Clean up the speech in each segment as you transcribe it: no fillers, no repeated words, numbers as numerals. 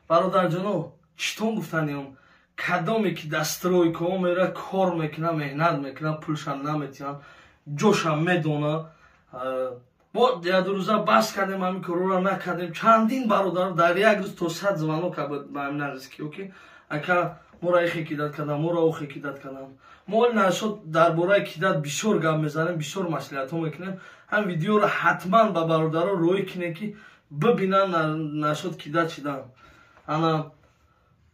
бародарҷоно читон гуфтаниём кадоме ки дастройкао мера кор мекуна меҳнат мекуна пулшам наметиҳам ҷошам медона мо яду рӯза бас кардем ҳамин корора накардем чандин бародар дар як рӯз то 100 звонок ба ҳамин назиски оки ака мора ихе кидат кардам мора ухе кидат кардам мо оли нашод дар бораи кидат бисёр гап мезанем бисёр маслиҳатҳо мекунем ҳам видеоро ҳатман ба бародаро роҳӣ кинем ки бибинанд нашод кидат чидан ана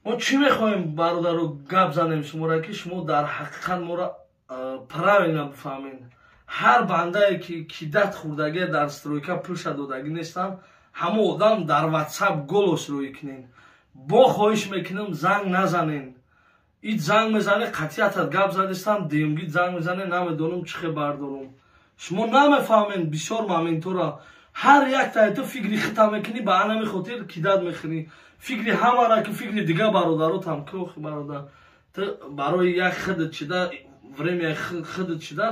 мо чӣ мехоҳем бародаро гап занем шуморо ки шумо дар ҳақиқат мора правильно бифаҳмед ҳар бандае ки кидат хӯрдагӣ дар стройка пулша додагӣ нестам ҳама одам дар ватсап голос рӯӣ кунен бо хоҳиш мекунем занг назанен ит занг мезане қатъиятат гап задистам деюмгит занг мезане намедонам чӣ хебар дорум шумо намефаҳмен бисёр моментора ҳар як таито фикри хита мекунӣ ба анами хотир кидат мехӯрӣ фикри ҳамара ки фикри дига бародаротам кӯхи бародар ту барои як хидат чида времяи хидат чида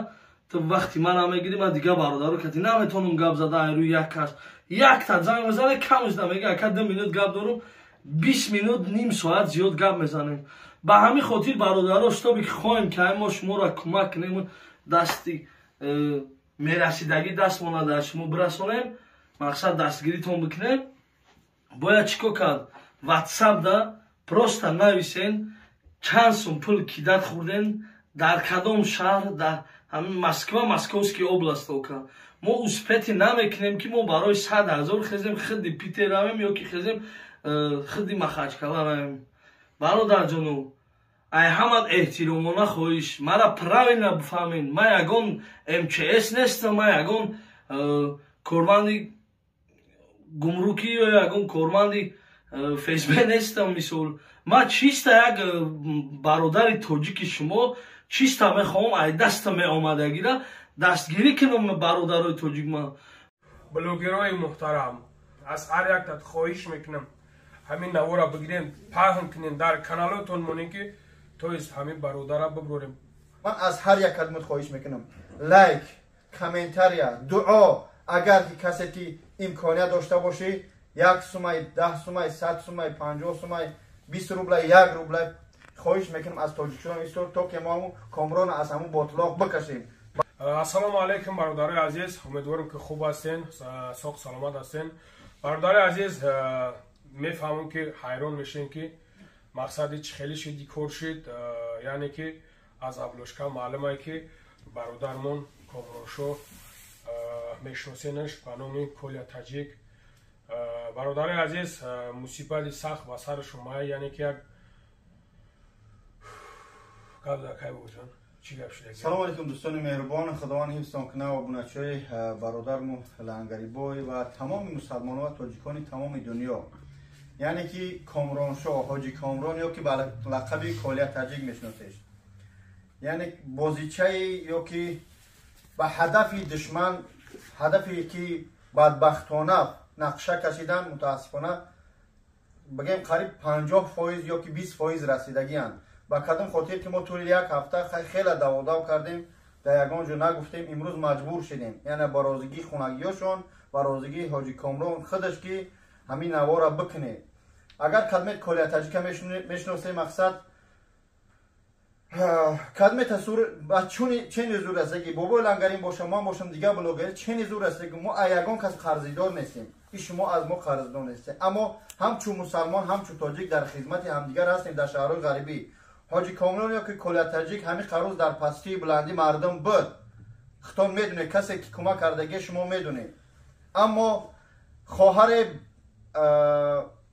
ту вақти мана мегирӣ ман дига бародаро кати наметонам гап зада айрӯи як кас якта занг мезане камишда мега ака 2 минут гап дорум 20 минут ним соат зиёд гап мезанем ба ҳамин хотир бародаро шитобе ки хоҳем ки ай мо шуморо кӯмак кунем дасти мерасидагӣ дастмона дар шумо бирасонем мақсад дастгиритон бикунем бояд чӣ кор кард ватсапда просто нависен чанд сум пул кидат хӯрден дар кадом шаҳр дар ҳамин москва московский област ока мо успети намекунем ки мо барои 100 000 хезем хиди питер равем ё ки хезем хиди махачкала равем бародарҷоно ай ҳамат эҳтиромона хоҳиш мара правильно бифаҳмед ман ягон мчс нестам ман ягон корманди гумрукӣ ё ягон корманди фсб нестам мисол ман чиста як бародари тоҷики шумо чиста мехоҳам ай даста меомадагира дастгирӣ кунам бародарои тоҷик ман блогерои муҳтарам аз ҳар яктат хоҳиш мекунам ҳамин навора бигирем паҳн кунем дар каналотон монем ки тоист ҳамин бародара биброрем ман аз ҳар як кадмат хоҳиш мекунам лайк комментария дуо агар ки касе ки имконият дошта бошӣ 1 сумай 10 сумай 100 сумай 50 сумай 20 рублай 1 рублай хоҳиш мекунам аз тоҷикистон истор то ки мо комрона аз ҳамун ботлоқ бикашем ассалому алайкум бародарои азиз умедворам ки хуб ҳастен соғ саломат ҳастен бародарои азиз мефаҳмам ки ҳайрон мешем ки мақсади чӣ хеле шуди кор шуд яъне ки аз аблошка маълумае ки бародармон комроншо мешиносенаш ба номи Коля Таҷик бародарои азиз мусибати сахт ба сари шумо яъне ки як гап закай буҷон чӣ гап шуда салом алейкум дӯстони меҳрубон худованд ҳифзтон кунад ва буначои бародарму лангарибой ва тамоми мусалмонон ва тоҷикони тамоми дунё яъне ки комроншо ҳоҷи комрон ё ки ба лақаби Коля Таҷик мешиносеш яъне бозичаи ё ки ба ҳадафи душман ҳадафе ки бадбахтона нақша кашидан мутаассифона бигем қариб 50% ё ки 20% расидагиянд ба кадом хотир ки мо тӯли як ҳафта хеле даводав кардем дар ягон ҷо нагуфтем имрӯз маҷбур шудем яъне ба розигии хунагиёшон ба розигии ҳоҷи комрон худаш ки ҳамин навора бикуне агар кадмет Коля Таҷика мешиносе мақсад кадме тасур ба чени зур аст ки бобои лангарин бошам ман бошам дига блогери чени зур аст ки мо ягон кас қарзидор нестем ки шумо аз мо қарздор нестем аммо ҳамчу мусалмон ҳамчу тоҷик дар хизмати ҳамдигар ҳастем дар шаҳрҳои ғарибӣ ҳоҷи комрон ё ки Коля Таҷик ҳамин қарӯз дар пастии буландӣ мардум буд хитон медунед касе ки кӯмак кардагӣ шумо медунед аммо хоҳаре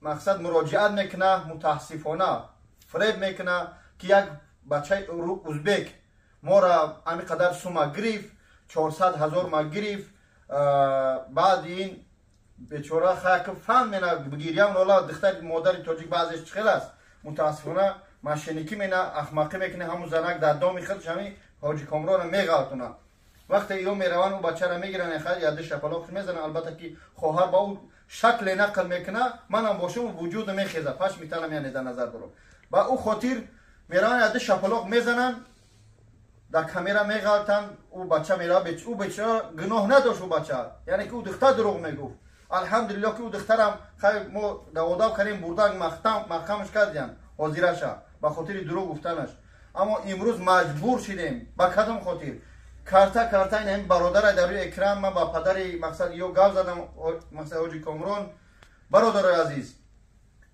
мақсад муроҷиат мекуна мутаассифона фреб мекуна ки як бачаи узбек мора ҳамин қадар сума гирифт 400 000 ма гирифт баъди ин бечора хаяки фан мена бигирям нола духтари модари тоҷик баъзеш чихел аст мутаассифона машиникӣ мена ахмақӣ мекуна ҳамун занак дар доми худш ҳамин ҳоҷи комрона меғалтуна вақте ё мераванд ӯ бачара мегиранд яхад яди шапалоқш мезананд албатта ки хоҳар ба ӯ шакле нақл мекуна манам бошам вуҷуду мехеза паш металам яъне дар назар дорам ба ӯ хотир мераванд яди шапалоқ мезананд дар камера меғалтанд ӯ бача мерава ӯ бечора гуноҳ надошт ӯ бача яъне ки ӯ духта дурӯғ мегуфт الحمدلله که او دخترم خیر ما داودا کردیم بردن محکمش کردیم حاضرش به خاطر دروغ گفتنش. اما امروز مجبور شدیم با کدام خاطر کارتا این برادر در روی اکران من با پدر مقصد یو گاو زدم مقصد حاجی کامران. برادر عزیز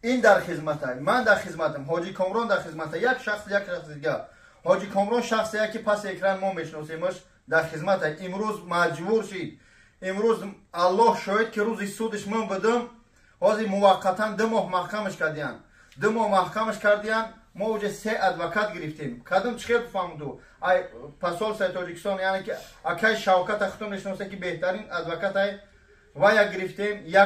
این در خدمت من در خدمتم، حاجی کامران در خدمت یک شخص دیگه. حاجی کامران شخصیه که پس اکران ما میشناسیمش در خدمت. امروز مجبور شید، امروز الله شاهد که روز سودش من بدم حاضر موقتا 2 ماه محکمش کردیم. 2 ماه محکمش کردیم. ما اوج 3 ادوکات گرفتیم. کدام چخیر بفهمدو ای پاسول سای تاجیکستان یعنی که اکای شوکت اختم نشناسه که بهترین ادوکات ای و یک گرفتیم. یک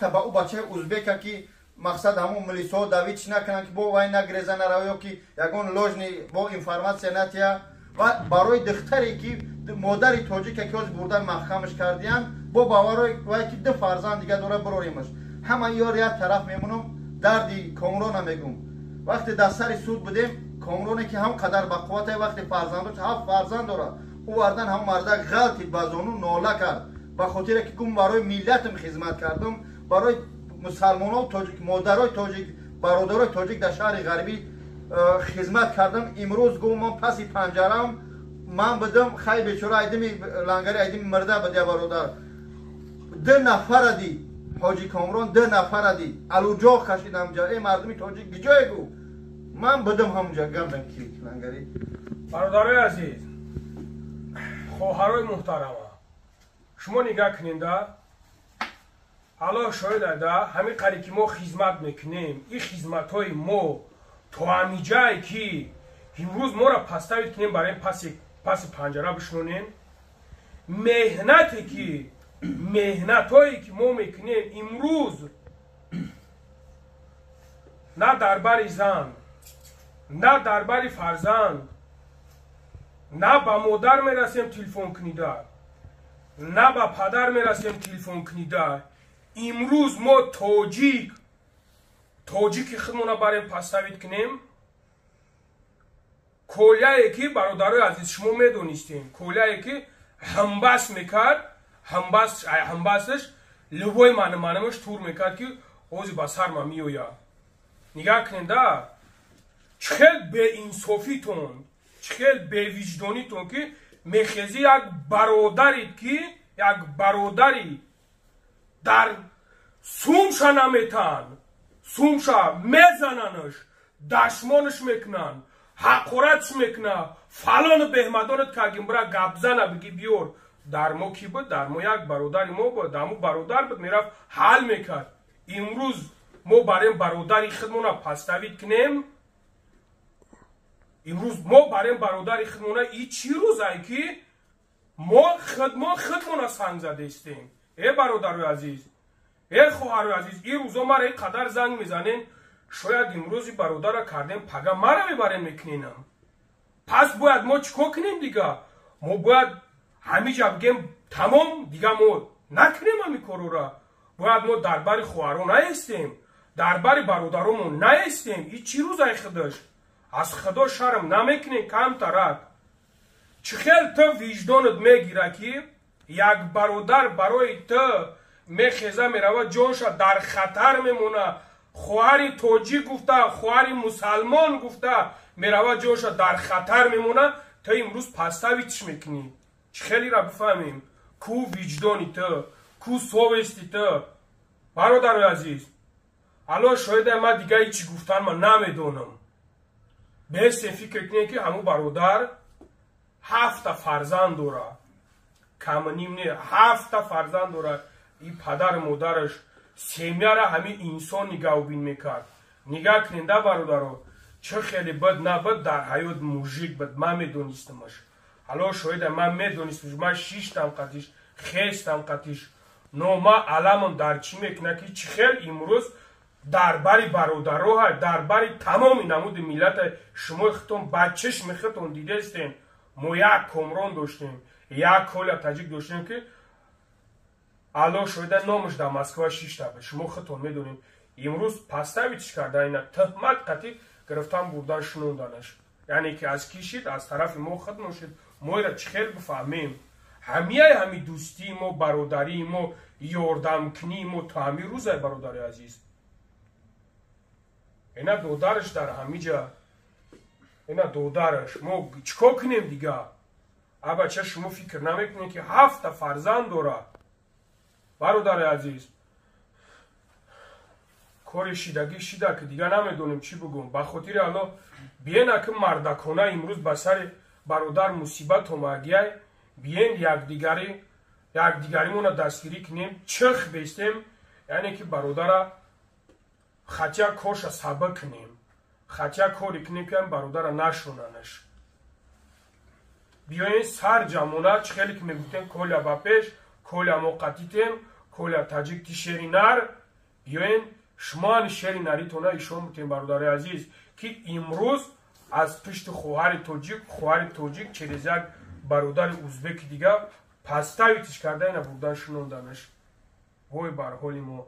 تبع او بچه ازبک که مقصد همون ملیسا داویدش نکنن که با وای نگریزن رویا که یگون لوجنی با اینفورماسیون نتیا و برای دختری که مادر تاجیک که از بردن محکمش کردیم با باور وای که 2 فرزند دیگه داره بروریمش. همه یار یک طرف میمونم دردی کامران میگم. وقتی در سر سود بودیم کامرانی که هم قدر با قوت وقتی فرزندش 7 فرزند داره او اردن هم مرده غلطی بازونو ناله کرد به خاطر که گم برای ملتم خدمت کردم، برای مسلمانان و تاجیک مادرای تاجیک برادرای تاجیک در شهر غربی خدمت کردم. امروز گم من پس پنجرم من بدم خیلی بیچاره ایدمی لنگری ایدمی مرده بده برادر 2 نفر دی حاجی کامران 2 نفر دی الوجا کشیدم جا ای مردمی تاجیک بجای گو من بدم همونجا گردم کی لنگری. برادرای عزیز خواهرای محترم شما نگاه کنید الله شاید ده همین قری که ما خدمت میکنیم این خدمت های ما تو همی جایی که امروز ما را پستوید کنیم برای پس پنجره بشنونیم مهنت هایی که ما میکنیم امروز نه دربار زن نه دربار فرزند نه با مادر میرسیم تلفن کنیده نه با پدر میرسیم تلفن کنیده. امروز ما تاجیک خودمون برای پستوید کنیم کولیایی که برادرای عزیز شما میدونستیم کولیایی که همبست میکرد همبستش لبوی منمش تور میکرد که اوزی با سر ما میویا. نگاه کنید چخیل به انصافیتون چخیل به وجدانیتون که میخیزی یک برادرید که یک برادری در سومشا نمیتن سومشا میزننش دشمانش میکنن حقارتش میکنن فلان بهمدانت که اگه برا گبزنه بگی بیور در ما کی بود در ما یک برادری ما بود در ما برادر بود میرفت حل میکرد. امروز ما برای برادری خودمون پستوید کنیم امروز ما برای برادری خودمون این چی روزایی که ما خودمون سنگ زده استیم. ای برادر عزیز ای خواهر عزیز این روزا ما را قدر زنگ میزنین شاید امروز برادر را کردیم پگه ما را میبریم میکنینم. پس باید ما چیکار کنیم دیگه؟ ما باید همیشه بگیم تمام دیگه ما نکنیم همی کارو را. باید ما دربار خواهران نیستیم دربار برادرمون نیستیم. این چی روزای خودش از خدا شرم نمیکنیم کم ترک چخیل تو وجدانت میگیره که یک برادر برای تو میخیزه میروه جانشا در خطر میمونه خواهر تاجیک گفته خواهر مسلمان گفته میروه جانشا در خطر میمونه تو امروز پستویدش میکنی. چخیلی را بفهمیم کو وجدانی تو کو سویستی تو برادر عزیز. الان شاید من دیگه هیچی گفتن من نمیدونم. بهست فکر کنید که همون برادر 7 فرزند داره کم نیم نه 7 فرزند داره. این پدر مادرش سیمیه را همین انسان نگاه بین میکرد. نگاه کنید برادر چه خیلی بد نبد در حیات موجیک بد من میدونستمش. حالا شاید من میدونستمش من 6 طبقتیش خیست طبقتیش نو ما علمم در چی میکنه که چه خیلی امروز درباری برادرها درباری تمامی نمود ملت شما خودتون بچهش میخوتون دیده استین. ما یک کامران داشتیم یک کل تاجیک داشتیم که الان شده نامش در مسکو 6 تا شما خودتون میدونیم. امروز پستویدش کرده اینا تهمت قطعی گرفتن بردن شنوندنش یعنی که از کی شید از طرف ما خود نشید. ما را چخیل بفهمیم همی دوستیم و برادریم و یاردم کنیم و تا همی روزه برادر عزیز. اینا دودارش در همی جا، اینا دودارش ما چکو کنیم دیگه. ابا چه شما فکر نمیکنید که 7 فرزند داره برادر عزیز؟ کار شیدگی شیده که دیگه نمیدونیم چی بگم. به خاطر الله بیاین که مردکانه امروز به سر برادر مصیبت اومدیه، بیاین یکدیگریمون دستگیری کنیم، چرخ بیستیم، یعنی که برادر خطیه کارش سبک کنیم، خطیه کاری کنیم که برادر نشوننش. بیاین سر جمعونه چه خیلی که میگوتیم کلیا با پیش، کلیا موقتیتیم، کلیا تاجیک تی شیری نر، بیاین شما شیری نریتونه ایشون بودیم برادر عزیز که امروز از پشت خواهر توجیک چریز یک برادر ازبک دیگه پستایتش کرده اینا بودن شنوندنش. وای بر حالی ما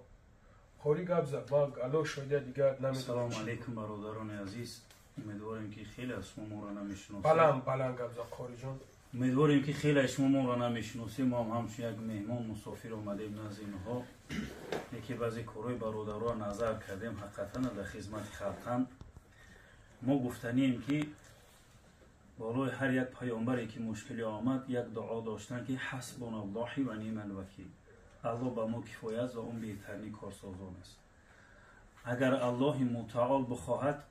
خوری گب زد با گلو شده دیگه نمیدونم. سلام علیکم برادران عزیز، امیدواریم که خیلی از شما ما را نمیشناسید. بلند گب زد خوری جان. امیدواریم که خیلی از شما ما را نمیشناسید. ما هم همچون یک مهمان مسافر اومدیم نزد اینها، یکی بعضی کارهای برادران نظر کردیم، حقیقتا در خدمت خلقم. ما گفتنیم که بالای هر یک پیامبری که مشکلی آمد یک دعا داشتن که حسبنا الله و نعم الوکیل، الله با ما کفایت و اون بهترین کارسازان است. اگر الله متعال بخواهد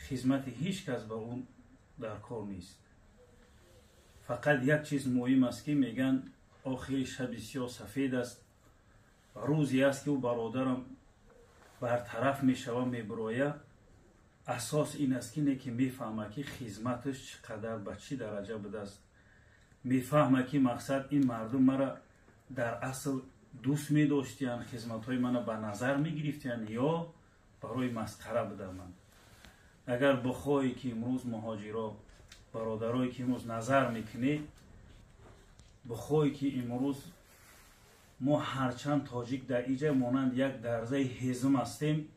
خدمت هیچ کس به اون در کار نیست. فقط یک چیز مهم است که میگن آخر شب سیاه سفید است، روزی است که او برادرم برطرف میشود میبراید. اساس این است که میفهمه که خدمتش چقدر به چی درجه بوده است، میفهمه که مقصد این مردم مرا در اصل دوست می‌داشتن، خدمت‌های منو به نظر می‌گرفتن یا برای مسخره بوده. من اگر بخوای که امروز مهاجرا برادرایی که امروز نظر میکنه، بخوای که امروز ما هرچند تاجیک در اینجا مانند یک درزه هزم هستیم،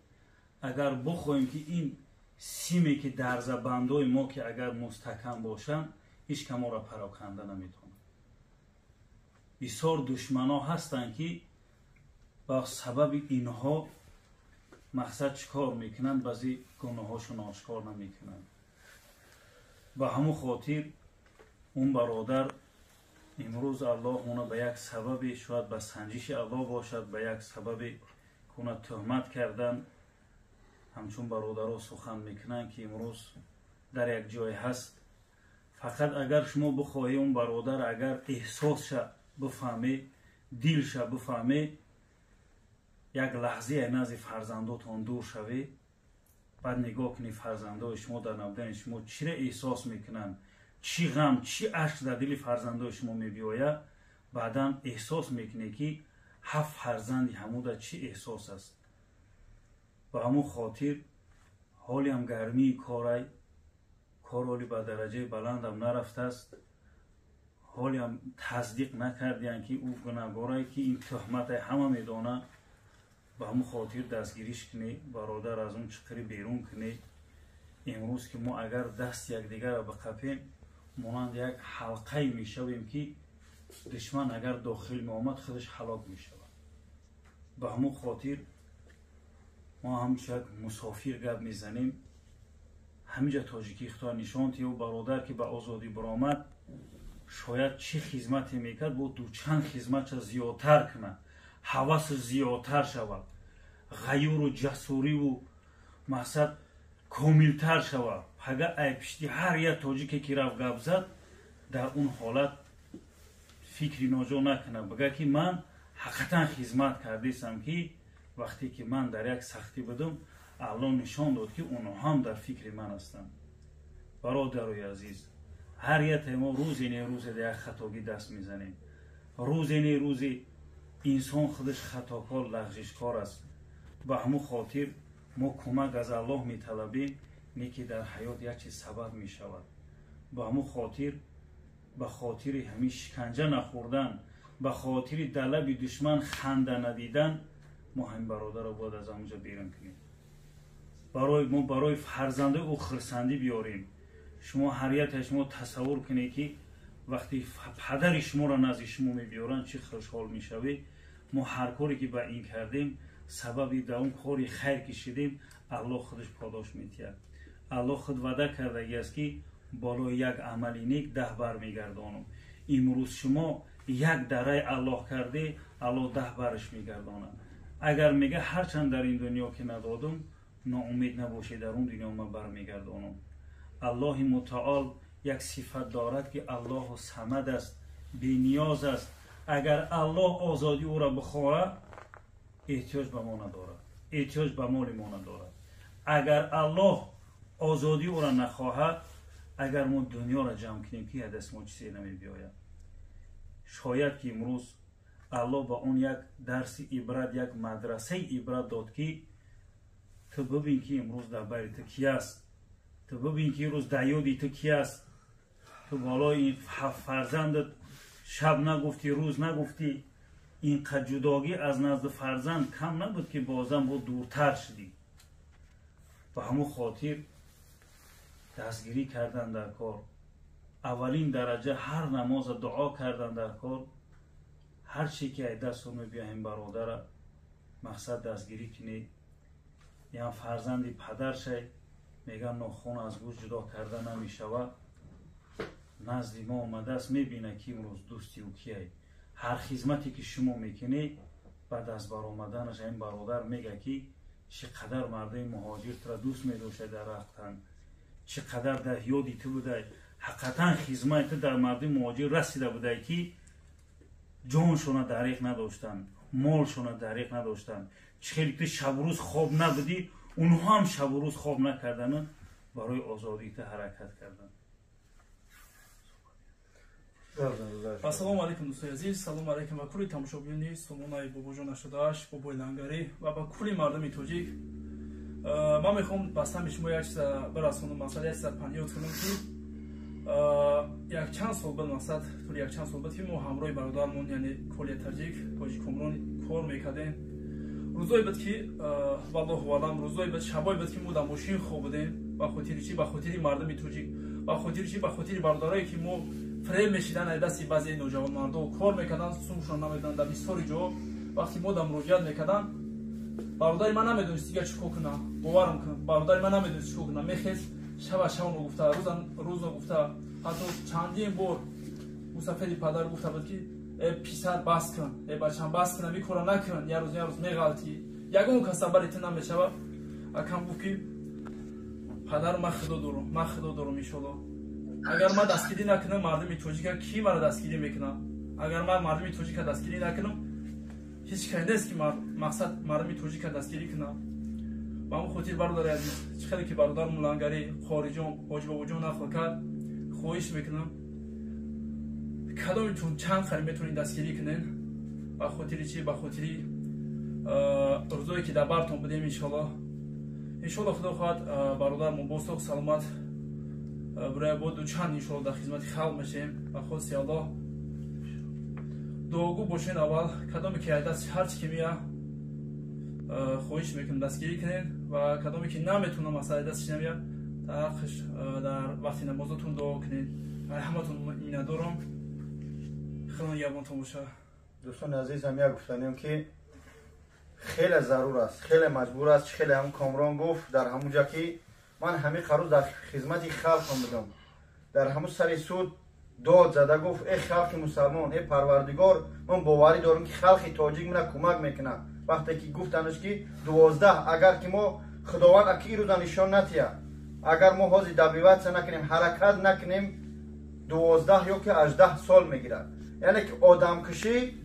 اگر بخوایم که این سیمی که درزه بندای ما که اگر مستحکم باشن هیچ که ما را پراکنده نمیتونه. بسیار دشمنا هستند که با سبب اینها مقصد چکار میکنن، بعضی گناهاشون آشکار نمیکنن. به همون خاطر اون برادر امروز الله اونو به یک سبب شاید به سنجش الله باشد، به یک سبب کنه تهمت کردن. همچون برادرها سخن میکنن که امروز در یک جای هست. فقط اگر شما بخواهی اون برادر اگر احساسش بفهمه، دلش بفهمه، یک لحظه نزد فرزنداتون دور شوی، بعد نگاه کنی فرزندای شما در نبودن شما چی را احساس میکنن، چی غم چی اشک در دل فرزندای شما میبیاید، بعدا احساس میکنی که 7 فرزند همو چی احساس است. و همون خاطر حالی هم گرمی کار حالی به درجه بلند هم نرفته است، حالی هم تصدیق نکردین که او گناهگارایی که این تهمت همه میدانه. به همون خاطر دستگیریش کنی، برادر از اون چقدر بیرون کنی. امروز که ما اگر دست یکدیگر را بقپیم مانند یک حلقه میشویم که دشمن اگر داخل می آمد خودش هلاک میشود. به همون خاطر ما هم شاید مسافر گپ میزنیم. همینجا تاجیکی اختار نشانتی و برادر که به آزادی برآمد شاید چه خدمتی میکرد، با دو چند خدمتش زیادتر کنه، حواس زیادتر شود، غیور و جسوری و مقصد کاملتر شود. اگر ای پشتی هر یک تاجیکی که رفت گپ زد در اون حالت فکری ناجا نکنه، بگه که من حقیقتا خدمت کردیستم که وقتی که من در یک سختی بدم الله نشان داد که اونها هم در فکر من هستند. برادرای عزیز، هر یک ما روز در یک خطاگی دست میزنیم. روز انسان خودش خطاکار لغزشکار است. به همون خاطر ما کمک از الله میطلبیم که در حیات یک چیز سبب میشود. به همون خاطر به خاطر همین شکنجه نخوردن، به خاطر طلب دشمن خنده ندیدن، ما هم برادر را باید از اونجا بیرون کنیم. برای فرزنده او خرسندی بیاریم. شما هر یک شما تصور کنید که وقتی پدر شما را نزد شما میبیارن چه خوشحال میشوید. ما هر کاری که با این کردیم سببی در اون کاری خیر کشیدیم الله خودش پاداش میتید. الله خود وعده کرده است که بالای یک عمل نیک 10 بار میگردانم. امروز شما یک دره الله کرده الله 10 بارش میگردانه. اگر میگه هرچند در این دنیا که ندادم ناامید نباشید در اون دنیا من برمیگردانم. الله متعال یک صفت دارد که الله صمد است، بی نیاز است. اگر الله آزادی او را بخواهد احتیاج به ما ندارد، احتیاج به مال ما ندارد. اگر الله آزادی او را نخواهد، اگر ما دنیا را جمع کنیم که دست ما چیزی نمی بیاید. شاید که امروز الله با اون یک درس عبرت، یک مدرسه عبرت داد که تو ببین که امروز در بری تو کی است، تو ببین که امروز در یادی تو کی است. تو بالای این فرزندت شب نگفتی، روز نگفتی. این جداگی از نزد فرزند کم نبود که بازم با دورتر شدی. و همون خاطر دستگیری کردن در کار، اولین درجه هر نماز دعا کردن در کار. هر چی که دست رو میبیایم برادر مقصد دستگیری کنی. یا فرزندی پدر شد میگن ناخون از گوش جدا کرده نمیشود. نزد ما آمده است میبینه که امروز دوستی او کیه. هر خدمتی که شما میکنی بعد از برآمدنش این برادر میگه که چقدر مرد مهاجر را دوست میداشته در رفتن، چقدر در یادی تو بوده. حقیقتا خدمت در مرد مهاجر رسیده بوده که جانشون دریغ نداشتن، مالشون دریغ نداشتن. چخیلی تو شب و روز خواب نبودی، اونها هم شب و روز خواب نکردن، برای آزادی تو حرکت کردن. ассалому алайкум дӯстои азиз, салому алайкум ба кулли тамошобиёни сомонаи бобоҷон 88 бобои лангарӣ ва ба кулли мардуми тоҷик. ман мехоҳам ба самми шумо як чиза бирасонам. мақсад як чиза панёд кунам ки якчанд сол буд, мақсад тули якчанд сол буд ки мо ҳамроҳи бародармон яъне колия таҷик тоҷикомрон кор мекардем. рӯзое буд ки валлоҳу аълам, рӯзое буд, шабое буд ки мо дар мошин хобидем. ба хотири чӣ? ба хотири мардуми тоҷик, ба хотири чӣ? ба хотири бародарое ки мо фрем мешидан аз дасти баъзеи ноҷавонмардо кор мекардан, сумшон намедидан. дар бисёри ҷо вақте мо дар муроҷиат мекардан, бародари ман намедонист дигар чӣ кор кунам, боварам кун, бародари ман намедонист чӣ кор кунам. мехест шаба шаба гуфта, рӯза гуфта, ҳатто чандин бор мусафири падар гуфта буд ки писар бас кун, бачам бас кун, ин кора накун, як рӯз меғалтӣ, ягон кас бари ту намешавад. акам гуфт ки падар ман худо дорум иншолло. агар ман дастгирӣ накунам мардуми тоҷика ки мара дастгирӣ мекунам? агар ман мардуми тоҷика дастгирӣ накунам, ҳеҷ кай нест ки мақсад мардуми тоҷика дастгирӣ кунам. ба ҳамон хотир бародари азиз, чӣ хеле ки бародармон лангарӣ хориҷон ҳоҷи бобоҷон нақл кард, хоҳиш мекунам кадомитон чанд хар метавонед дастгирӣ кунед. ба хотири чӣ? ба хотири рӯзое ки дар бартон будем. иншолло худо хоҳад бародармон бо соҳ саломат برای با دوچند انشاءالله در خدمت خلق میشیم. و خواستی الله دوگو باشین. اول کدامی که دست هر چی که میاد خواهش میکنم دستگیری کنین و کدامی که نمیتونم مثلا دستش نمیاد در وقتی نمازتون دعا کنین. همتون میندارم. خیلی یابانتون باشه. دوستان عزیزم یک گفتنیم که خیلی ضرور است، خیلی مجبور است، خیلی هم کامران گفت در همونجا که من همه خروز در خدمت خلق بودم. در همون سر سود داد زده گفت ای خلق مسلمان، ای پروردگار، من باوری دارم که خلق تاجیک من کمک میکنه. وقتی که گفتنش که 12 اگر که ما خداوند اکی روز نشان نتیه، اگر ما حاضر دبیوت نکنیم، حرکت نکنیم، 12 یا که 18 سال میگیره. یعنی که آدم کشی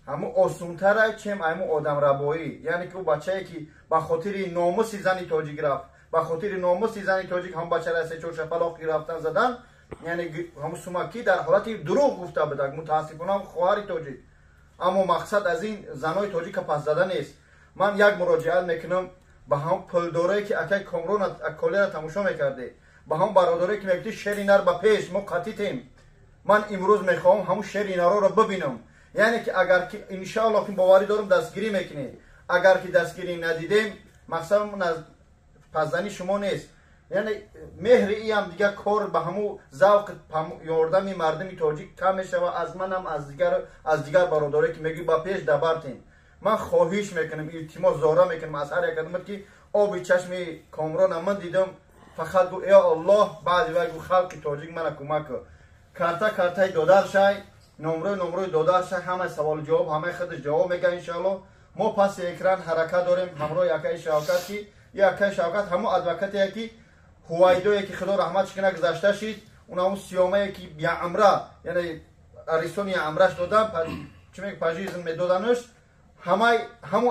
همون آسونتره چیم همون آدم ربایی. یعنی که بچه‌ای که به خاطر ناموس زنی تاجیک رفت، با خاطر ناموس زنی تاجیک هم بچه را سه چهار شپلاق گرفتن زدن، یعنی هم سومکی در حالت دروغ گفته بود. متاسفانه خواهر تاجیک، اما مقصد از این زنای تاجیک پس زدن نیست. من یک مراجعه میکنم به هم پلدارایی که اکی کامرون اکالی را تماشا میکرده، به هم برادرایی که میگفتی شیر اینا رو به پیش ما قطیتیم. من امروز میخوام همون شیر اینا رو ببینم. یعنی که اگر که انشاءالله که باوری دارم دستگیری میکنه، اگر که دستگیری ندیدیم مقصد من از پسزنی شما نیست. یعنی مهر ایم دیگه کار به همو ذوق یاردم مردم تاجیک کم میشه از منم از دیگر برادرایی که میگی با پیش دبرتین من خواهش میکنم التماس زارا میکنم از هر یک آدم که آب چشم کامران من دیدم فقط گو یا الله بعد وقت خلق تاجیک من کمک کارتا دادر شای نمره دادر شای همه سوال جواب همه خودش جواب میگه انشالله ما پس اکران حرکت داریم همراه یکی شوکت کی یکی شوکت همو ادوکتی کی هوایدوی که خدا رحمتش کنه گذشته شید اونم سیامه که بیا عمره یعنی اریسونی عمرش دادن چه میگه پاجیزن میدادنش همو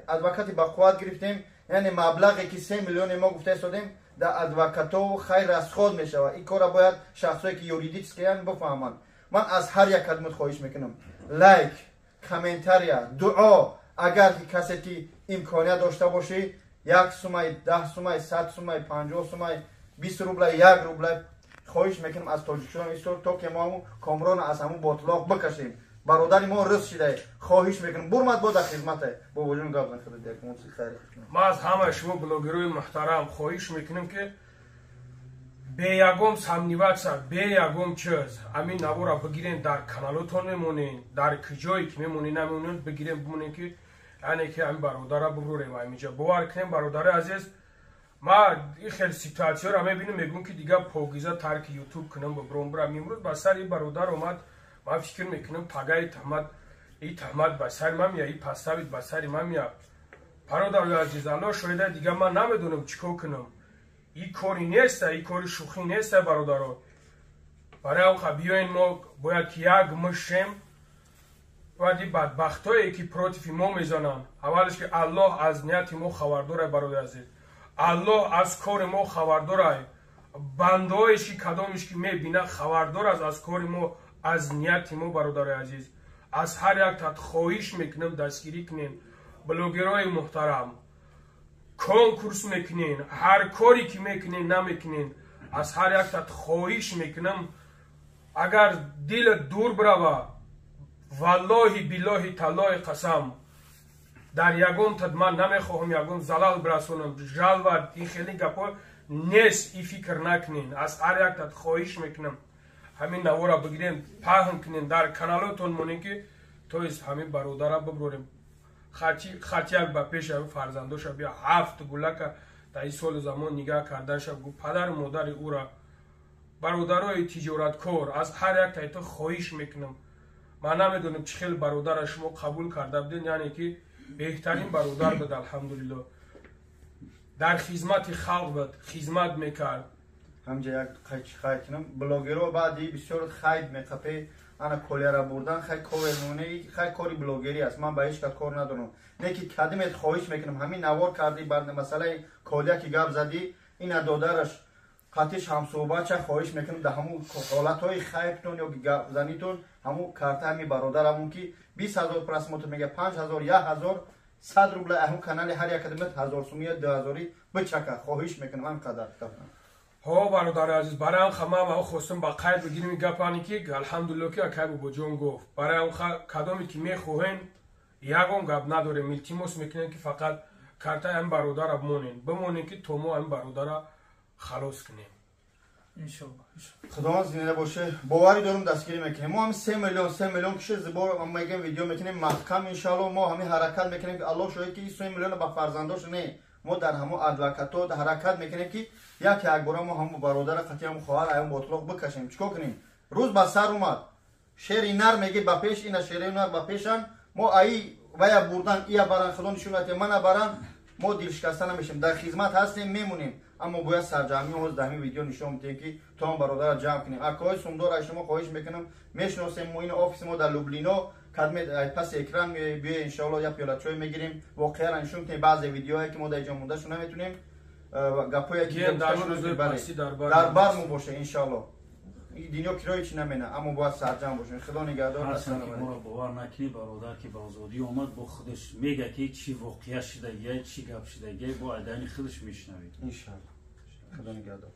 ادوکتی با قوت گرفتیم یعنی مبلغی که 3 میلیون ما گفته استادیم در ادوکاتو خیر از خود میشه و این کار باید شخصایی که یوریدیکس کردن بفهمن من از هر یک خدمت خواهش میکنم لایک کامنتاریا دعا اگر که کسی که امکانیت داشته باشه 1 سومای 10 سومای 100 سومای 50 سومای 20 روبل 1 روبل خواهش میکنم از تاجیکستان استور تا که ما کامران از همون باطلاق بکشیم برادری ما رس شده خواهش میکنم برمت با در خدمت با وجود گپ نخورید یک موسی خیر ما از همه شما بلوگروی محترم خواهش میکنم که به یگم سمنیواتسا به یگم چیز امین نبورا بگیرین در کانالتون میمونین در کجایی که میمونین نمیمونین بگیرین بمونین که یعنی که همین برادر ببروریم اینجا باور کنیم برادر عزیز ما این خیلی سیتواسیون رو میبینیم میگم که دیگه پوگیزا ترک یوتیوب کنم ببرم برم امروز با سر این برادر اومد ما فکر میکنم پگای تهمت با سر من میاد این پستاوید با سر من میاد برادر عزیز الله شاید دیگه من نمیدونم چیکار کنم این کاری نیست این کاری شوخی نیست برادر برای اون خبیاین ما باید که یک مشیم و دی بدبختایی که پروتیفی ما میزنن اولش که الله از نیت ما خبرداره برادر عزیز الله از کار ما خبرداره بندهایش که کدامش که میبینه خبردار از کار ما از نیت ما برادر عزیز از هر یک تات خواهش میکنم دستگیری کنین بلوگرای محترم کنکورس میکنین هر کاری که میکنین نمیکنین از هر یک تات خواهش میکنم اگر دل دور بروه والله بالله تعالی قسم در یگم تد من نمیخواهم یگم زلال برسونم جلو و این خیلی گپا نیست این فکر نکنین از هر یک تد خواهش میکنم همین نوارا بگیرین پهن کنین در کانالتون مونین که تو از همین برادر ببروریم خطی یک با پیش فرزندوش بیا 7 گلک در این سال زمان نگاه کردنش گو پدر و مادر او را برادرای تجارت کار از هر یک تایتو خواهش میکنم من نمیدونم چه خیلی برادر شما قبول کرده بودین یعنی که بهترین برادر بود الحمدلله در خدمت خلق بود خدمت میکرد همجا یک خیلی کنم بلوگرو بعدی بسیار خیلی میخواه انا کولیرا بردن خیلی کوهنونه خیلی کاری بلوگری است من به هیچ کار ندارم نه که کدیمت خواهش میکنم همین نوار کردی بعد مسئله کولیا که گپ زدی این دادرش قطعش هم صحبت چه خواهش میکنم در همون حالتهای خیبتون یا گپ زنیتون همون کارت همی برادرمون که 20000 پرسموت میگه 5000 1000 100 روبل همون کانال هر یک کدمت 1000 سومی 2000 بچکه خواهش میکنم من قدر ها برادر عزیز برای اون خمام ما خواستم با قید بگیریم این گپانی که الحمدلله که اکای با جون گفت برای اون کدامی که میخواین یگم گپ نداره میلتیموس میکنین که فقط کارت هم برادر بمونین که تو ما هم برادر خلاص کنیم انشالله خدا زنده باشه باوری دارم دستگیری میکنیم ما هم 3 میلیون کش زبور ما میگیم ویدیو میکنیم محکم انشالله ما همین حرکت میکنیم که الله شاید که 3 میلیون با فرزنداش نه ما در همون ادوکاتو در حرکت میکنیم که یک بار ما هم برادر خطی هم خواهر ایام باطلاق بکشیم چیکار کنیم روز با سر اومد شیر نر میگه با پیش اینا شیر نر با پیشن ما ای ویا بردن یا بران خدا نشونت من بران ما دل شکسته نمیشیم در خدمت هستیم میمونیم اما باید سرجمی و در همین ویدیو نشون میدیم که تو هم برادر جمع کنیم اکای سومدار شما خواهش میکنم میشناسیم ما این آفیس ما در لوبلینو خدمت پس اکران بیا ان شاء الله یا پیاله چای میگیریم واقعا نشون که بعضی ویدیوهایی که ما در اینجا مونده شو نمیتونیم گپایی که در برمون باشه ان شاء الله این دنیا کرای چی نمینه اما باید سرجم باشه خدا نگهدار اصلا که ما رو باور نکنی برادر که به آزادی اومد با خودش میگه که چی واقعیت شده یا چی گپ شده با ادای خودش میشنوید ان شاء الله خدا نگهدار